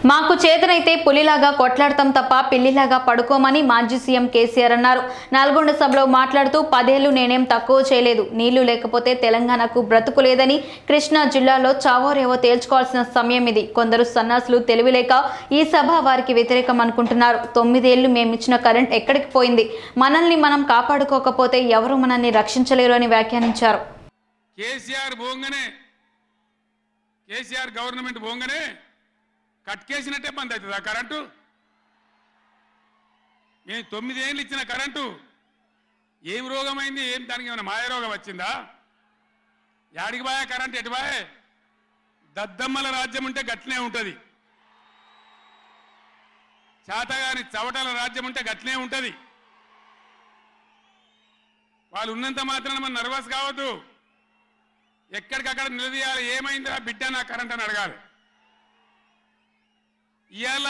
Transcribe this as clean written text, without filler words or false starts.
మాకు చేతనైతే పులిలాగా కొట్లాడతాం తప్ప పిల్లిలాగా పడుకోమని మాజీ సీఎం కేసీఆర్ అన్నారు. నల్గొండ సభలో మాట్లాడుతూ 10 ఏళ్లు నేనేం తక్కువ చేయలేదు, నీళ్లు లేకపోతే తెలంగాణకు బ్రతుకు లేదని, కృష్ణా జిల్లాలో చావోరేవో తేల్చుకోవాల్సిన సమయం ఇది. కొందరు సన్నాసులు తెలివిలేక ఈ సభ వారికి వ్యతిరేకం అనుకుంటున్నారు. 9 ఏళ్లు మేమిచ్చిన కరెంట్ ఎక్కడికి పోయింది? మనల్ని మనం కాపాడుకోకపోతే ఎవరు మనల్ని రక్షించలేరు అని వ్యాఖ్యానించారు. కేసీఆర్ గవర్నమెంట్ పోగానే కట్కేసినట్టే బంద్ అవుతుంది ఆ కరెంటు. మేము 9 ఏళ్ళు ఇచ్చిన కరెంటు ఏం రోగమైంది? ఏం దానికి ఏమైనా మాయరోగం వచ్చిందా? యాడికి బాయే కరెంటు? ఎటు బాయే? దద్దమ్మల రాజ్యం ఉంటే గట్లనే ఉంటుంది, చాతగాని చవటల రాజ్యం ఉంటే గట్లనే ఉంటుంది. వాళ్ళు ఉన్నంత మాత్రాన మనం నర్వస్ కావద్దు. ఎక్కడికక్కడ నిలదీయాలి. ఏమైందిరా బిడ్డ నా కరెంట్ అని అడగాలి. ఇవాళ